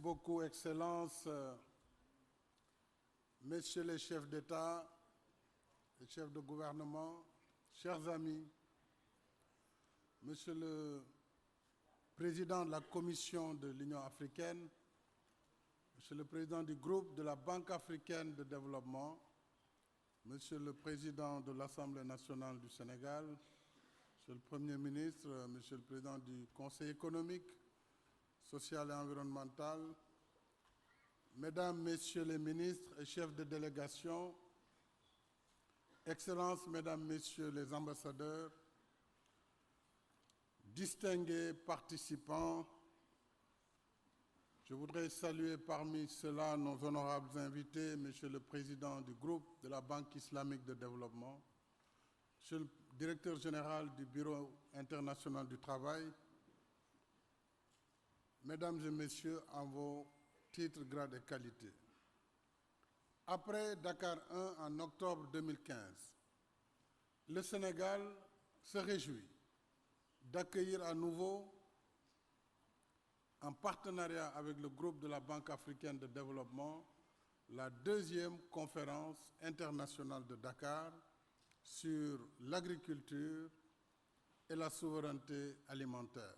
beaucoup, Excellences, Messieurs les chefs d'État et chefs de gouvernement, chers amis, Monsieur le Président de la Commission de l'Union africaine, Monsieur le Président du groupe de la Banque africaine de développement, Monsieur le Président de l'Assemblée nationale du Sénégal, Monsieur le Premier ministre, Monsieur le Président du Conseil économique, social et environnemental, Mesdames, Messieurs les ministres et chefs de délégation, Excellences, Mesdames, Messieurs les ambassadeurs, distingués participants, je voudrais saluer parmi ceux-là nos honorables invités, Monsieur le Président du groupe de la Banque islamique de développement, Monsieur le Directeur général du Bureau international du travail, Mesdames et Messieurs, en vos titres, grades et qualités. Après Dakar 1 en octobre 2015, le Sénégal se réjouit d'accueillir à nouveau, en partenariat avec le groupe de la Banque africaine de développement, la deuxième conférence internationale de Dakar sur l'agriculture et la souveraineté alimentaire.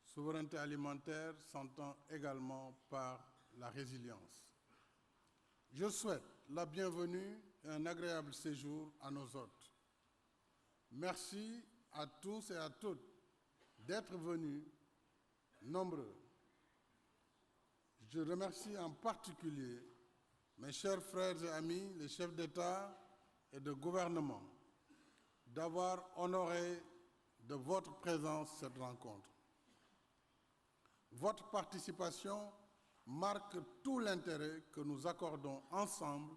Souveraineté alimentaire s'entend également par la résilience. Je souhaite la bienvenue et un agréable séjour à nos hôtes. Merci à tous et à toutes d'être venus nombreux. Je remercie en particulier mes chers frères et amis, les chefs d'État et de gouvernement, d'avoir honoré de votre présence cette rencontre. Votre participation marque tout l'intérêt que nous accordons ensemble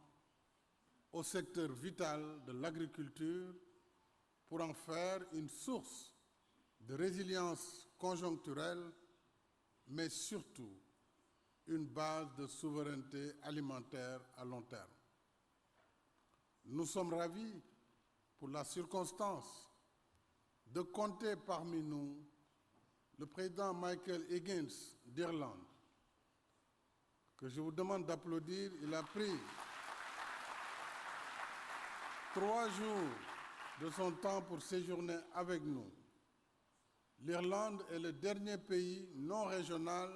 au secteur vital de l'agriculture pour en faire une source de résilience conjoncturelle, mais surtout une base de souveraineté alimentaire à long terme. Nous sommes ravis, pour la circonstance, de compter parmi nous le président Michael Higgins d'Irlande, que je vous demande d'applaudir. Il a pris 3 jours de son temps pour séjourner avec nous. L'Irlande est le dernier pays non régional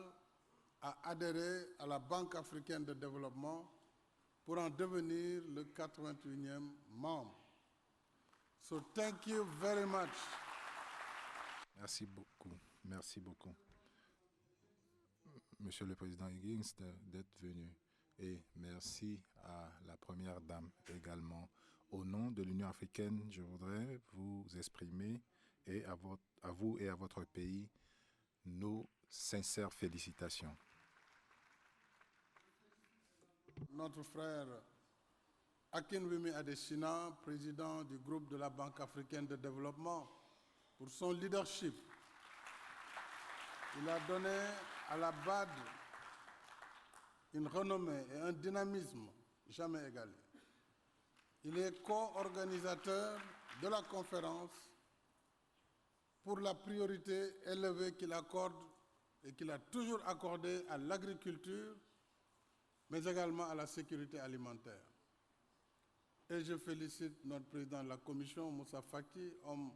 à adhérer à la Banque africaine de développement pour en devenir le 81e membre. So thank you very much. Merci beaucoup. Merci beaucoup, Monsieur le Président Higgins, d'être venu. Et merci à la Première Dame également. Au nom de l'Union africaine, je voudrais vous exprimer, et à vous et à votre pays, nos sincères félicitations. Notre frère Akinwumi Adesina, président du groupe de la Banque africaine de développement, pour son leadership. Il a donné à la BAD une renommée et un dynamisme jamais égalés. Il est co-organisateur de la conférence pour la priorité élevée qu'il accorde et qu'il a toujours accordée à l'agriculture, mais également à la sécurité alimentaire. Et je félicite notre président de la Commission, Moussa Faki, homme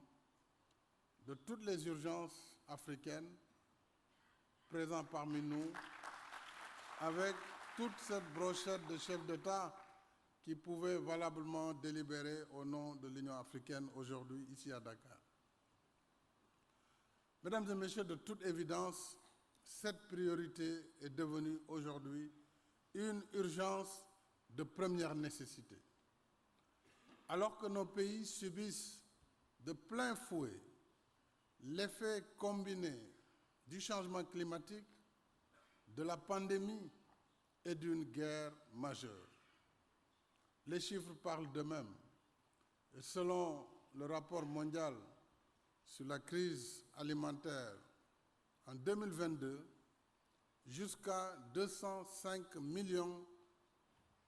de toutes les urgences africaines, présent parmi nous, avec toute cette brochette de chefs d'État qui pouvaient valablement délibérer au nom de l'Union africaine aujourd'hui, ici à Dakar. Mesdames et messieurs, de toute évidence, cette priorité est devenue aujourd'hui une urgence de première nécessité. Alors que nos pays subissent de plein fouet l'effet combiné du changement climatique, de la pandémie et d'une guerre majeure. Les chiffres parlent d'eux-mêmes. Et selon le rapport mondial sur la crise alimentaire, en 2022, jusqu'à 205 millions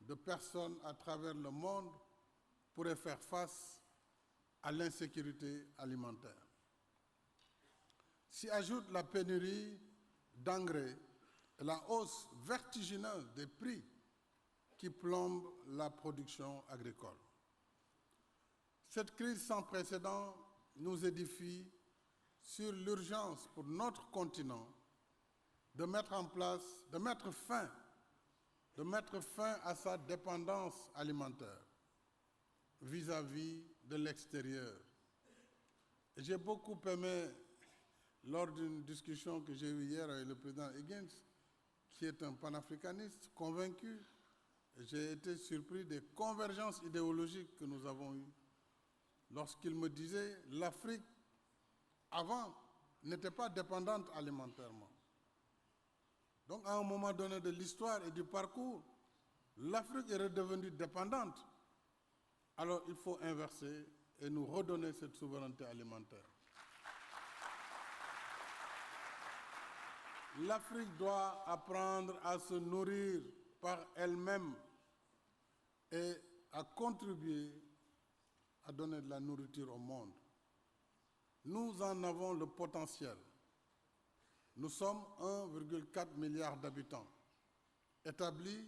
de personnes à travers le monde pourraient faire face à l'insécurité alimentaire. S'y ajoute la pénurie d'engrais et la hausse vertigineuse des prix qui plombe la production agricole. Cette crise sans précédent nous édifie sur l'urgence pour notre continent de mettre fin à sa dépendance alimentaire vis-à-vis de l'extérieur. J'ai beaucoup aimé, lors d'une discussion que j'ai eue hier avec le président Higgins, qui est un panafricaniste convaincu, j'ai été surpris des convergences idéologiques que nous avons eues lorsqu'il me disait que l'Afrique, avant, n'était pas dépendante alimentairement. Donc, à un moment donné de l'histoire et du parcours, l'Afrique est redevenue dépendante. Alors, il faut inverser et nous redonner cette souveraineté alimentaire. L'Afrique doit apprendre à se nourrir par elle-même et à contribuer à donner de la nourriture au monde. Nous en avons le potentiel. Nous sommes 1,4 milliard d'habitants, établis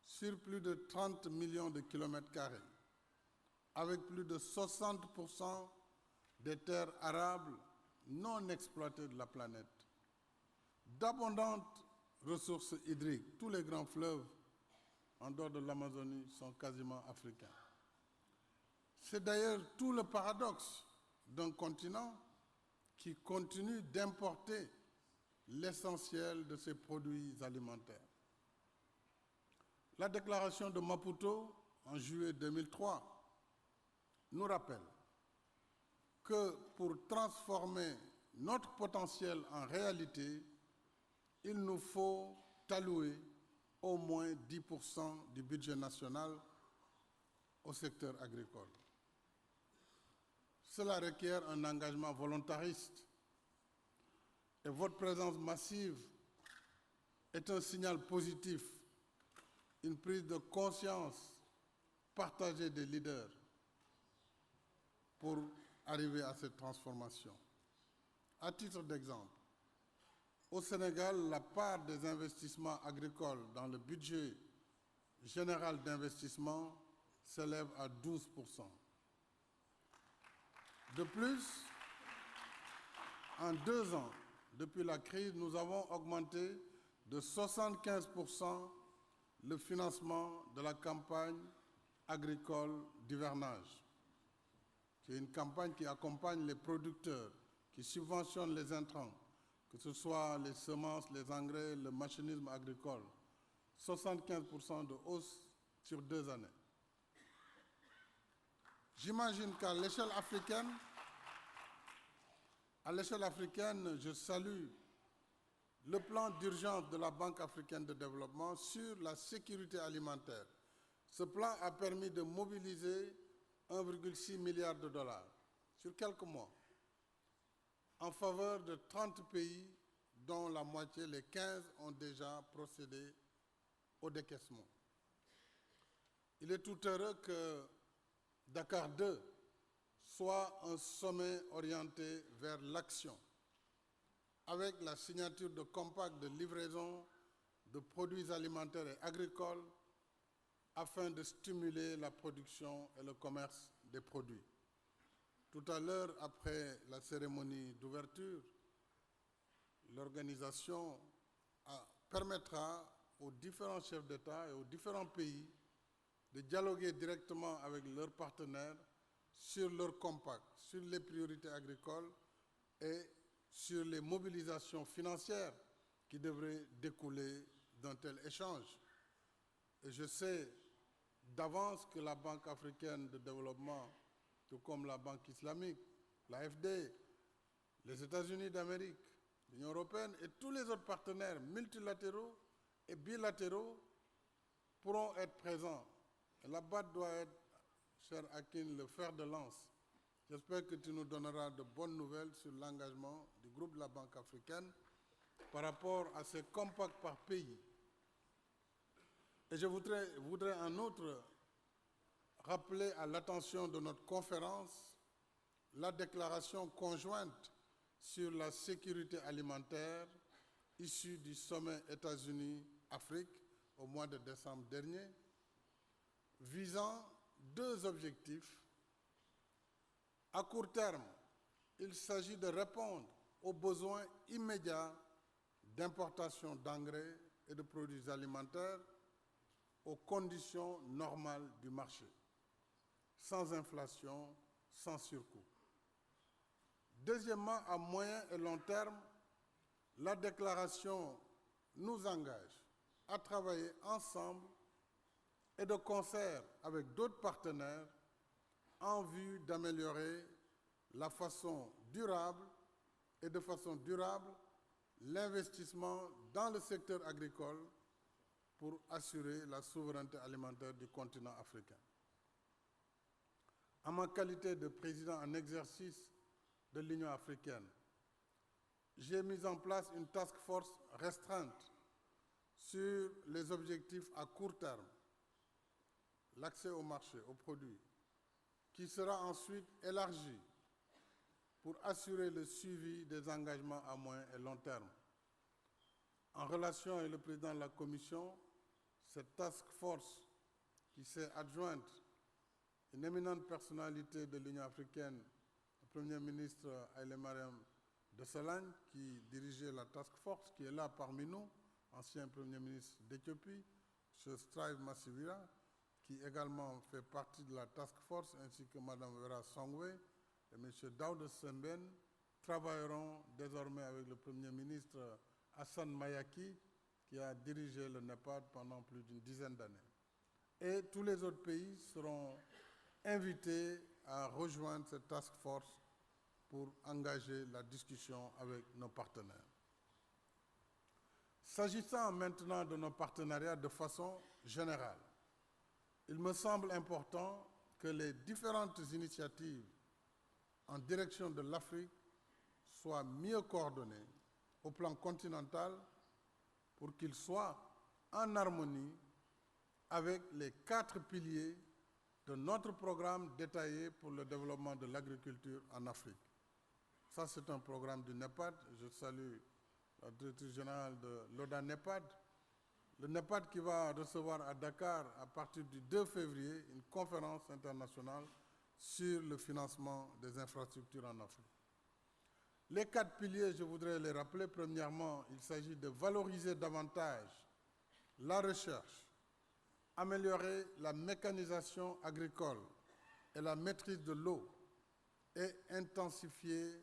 sur plus de 30 millions de kilomètres carrés, avec plus de 60% des terres arables non exploitées de la planète, d'abondantes ressources hydriques. Tous les grands fleuves, en dehors de l'Amazonie, sont quasiment africains. C'est d'ailleurs tout le paradoxe d'un continent qui continue d'importer l'essentiel de ses produits alimentaires. La déclaration de Maputo en juillet 2003 nous rappelle que pour transformer notre potentiel en réalité, il nous faut allouer au moins 10% du budget national au secteur agricole. Cela requiert un engagement volontariste et votre présence massive est un signal positif, une prise de conscience partagée des leaders pour arriver à cette transformation. À titre d'exemple, au Sénégal, la part des investissements agricoles dans le budget général d'investissement s'élève à 12%. De plus, en 2 ans, depuis la crise, nous avons augmenté de 75% le financement de la campagne agricole d'hivernage, qui est une campagne qui accompagne les producteurs, qui subventionne les intrants, que ce soit les semences, les engrais, le machinisme agricole. 75% de hausse sur 2 années. J'imagine qu'à l'échelle africaine, je salue le plan d'urgence de la Banque africaine de développement sur la sécurité alimentaire. Ce plan a permis de mobiliser 1,6 milliard de dollars sur quelques mois en faveur de 30 pays dont la moitié, les 15, ont déjà procédé au décaissement. Il est tout heureux que Dakar 2 soit un sommet orienté vers l'action, avec la signature de compacts de livraison de produits alimentaires et agricoles afin de stimuler la production et le commerce des produits. Tout à l'heure, après la cérémonie d'ouverture, l'organisation permettra aux différents chefs d'État et aux différents pays de dialoguer directement avec leurs partenaires sur leurs compacts, sur les priorités agricoles et sur les mobilisations financières qui devraient découler d'un tel échange. Et je sais d'avance que la Banque africaine de développement, tout comme la Banque islamique, l'AFD, les États-Unis d'Amérique, l'Union européenne et tous les autres partenaires multilatéraux et bilatéraux pourront être présents. Et la BAD doit être, cher Hakim, le fer de lance. J'espère que tu nous donneras de bonnes nouvelles sur l'engagement du groupe de la Banque africaine par rapport à ces compacts par pays. Et je voudrais en outre rappeler à l'attention de notre conférence la déclaration conjointe sur la sécurité alimentaire issu du sommet États-Unis-Afrique au mois de décembre dernier, visant deux objectifs. À court terme, il s'agit de répondre aux besoins immédiats d'importation d'engrais et de produits alimentaires aux conditions normales du marché, sans inflation, sans surcoût. Deuxièmement, à moyen et long terme, la déclaration nous engage à travailler ensemble et de concert avec d'autres partenaires en vue d'améliorer de façon durable l'investissement dans le secteur agricole pour assurer la souveraineté alimentaire du continent africain. En ma qualité de président en exercice de l'Union africaine, j'ai mis en place une task force restreinte sur les objectifs à court terme, l'accès au marché, aux produits, qui sera ensuite élargie pour assurer le suivi des engagements à moyen et long terme. En relation avec le président de la Commission, cette task force qui s'est adjointe une éminente personnalité de l'Union africaine, le Premier ministre Haïlé Mariam Desalegn, qui dirigeait la task force, qui est là parmi nous, ancien Premier ministre d'Éthiopie, M. Strive Massivira, qui également fait partie de la task force, ainsi que Mme Vera Songwe et M. Daouda Semben, travailleront désormais avec le Premier ministre Hassan Mayaki, qui a dirigé le NEPAD pendant plus d'une dizaine d'années. Et tous les autres pays seront invités à rejoindre cette task force pour engager la discussion avec nos partenaires. S'agissant maintenant de nos partenariats de façon générale, il me semble important que les différentes initiatives en direction de l'Afrique soient mieux coordonnées au plan continental pour qu'ils soient en harmonie avec les 4 piliers de notre programme détaillé pour le développement de l'agriculture en Afrique. Ça, c'est un programme du NEPAD. Je salue la directrice générale de l'ODA-NEPAD. Le NEPAD qui va recevoir à Dakar, à partir du 2 février, une conférence internationale sur le financement des infrastructures en Afrique. Les 4 piliers, je voudrais les rappeler. Premièrement, il s'agit de valoriser davantage la recherche, améliorer la mécanisation agricole et la maîtrise de l'eau et intensifier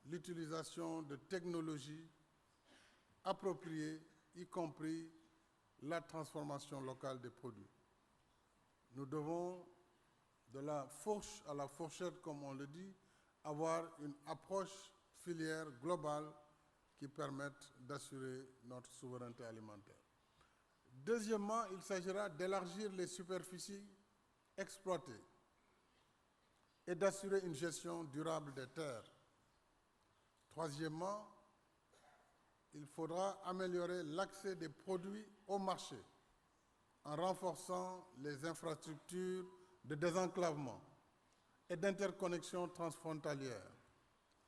l'utilisation de technologies appropriées, y compris la transformation locale des produits. Nous devons, de la fourche à la fourchette, comme on le dit, avoir une approche filière globale qui permette d'assurer notre souveraineté alimentaire. Deuxièmement, il s'agira d'élargir les superficies exploitées et d'assurer une gestion durable des terres. Troisièmement, il faudra améliorer l'accès des produits au marché en renforçant les infrastructures de désenclavement et d'interconnexion transfrontalière,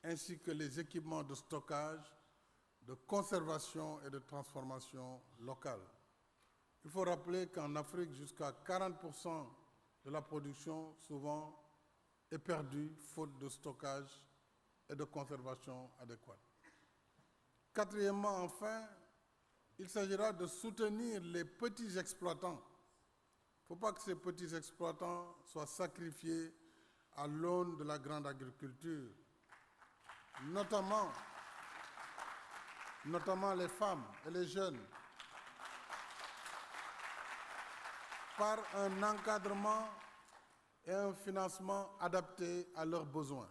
ainsi que les équipements de stockage, de conservation et de transformation locale. Il faut rappeler qu'en Afrique, jusqu'à 40% de la production, souvent, est perdue faute de stockage et de conservation adéquate. Quatrièmement, enfin, il s'agira de soutenir les petits exploitants. Il ne faut pas que ces petits exploitants soient sacrifiés à l'aune de la grande agriculture, notamment les femmes et les jeunes, par un encadrement et un financement adaptés à leurs besoins.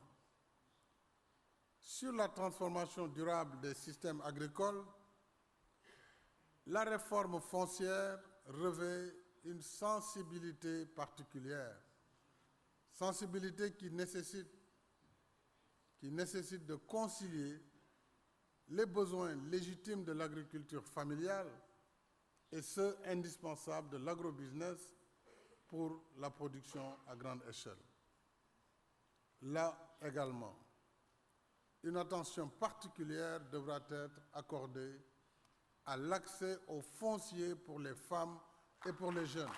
Sur la transformation durable des systèmes agricoles, la réforme foncière revêt une sensibilité particulière, sensibilité qui nécessite de concilier les besoins légitimes de l'agriculture familiale et ceux indispensables de l'agrobusiness pour la production à grande échelle. Là également, une attention particulière devra être accordée à l'accès au foncier pour les femmes et pour les jeunes.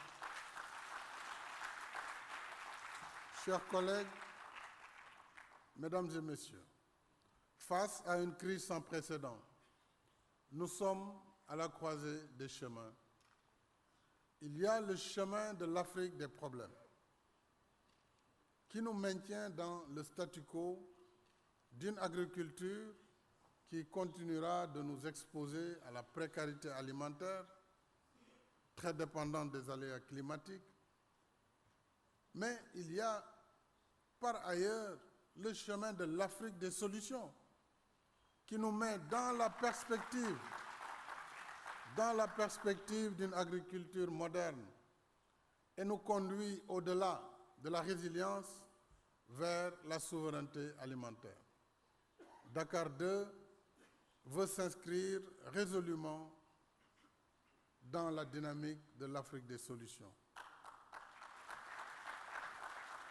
Chers collègues, mesdames et messieurs, face à une crise sans précédent, nous sommes à la croisée des chemins. Il y a le chemin de l'Afrique des problèmes, qui nous maintient dans le statu quo d'une agriculture qui continuera de nous exposer à la précarité alimentaire, très dépendante des aléas climatiques. Mais il y a par ailleurs le chemin de l'Afrique des solutions, qui nous met dans la perspective d'une agriculture moderne et nous conduit au-delà de la résilience vers la souveraineté alimentaire. Dakar 2 veut s'inscrire résolument dans la dynamique de l'Afrique des solutions.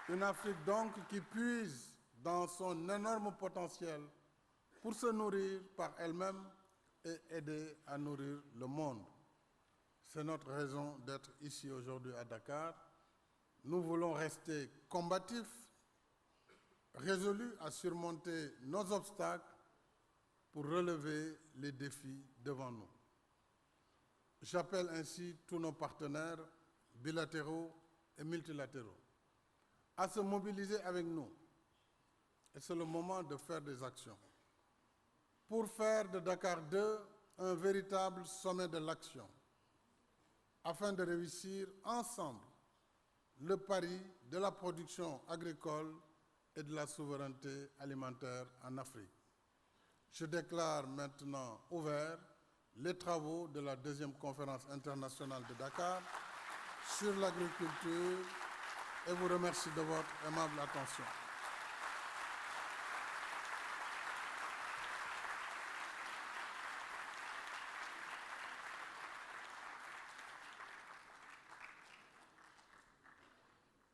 Une Afrique donc qui puise dans son énorme potentiel pour se nourrir par elle-même et aider à nourrir le monde. C'est notre raison d'être ici aujourd'hui à Dakar. Nous voulons rester combatifs, résolus à surmonter nos obstacles pour relever les défis devant nous. J'appelle ainsi tous nos partenaires bilatéraux et multilatéraux à se mobiliser avec nous. Et c'est le moment de faire des actions pour faire de Dakar 2 un véritable sommet de l'action, afin de réussir ensemble le pari de la production agricole et de la souveraineté alimentaire en Afrique. Je déclare maintenant ouverts les travaux de la deuxième conférence internationale de Dakar sur l'agriculture et vous remercie de votre aimable attention.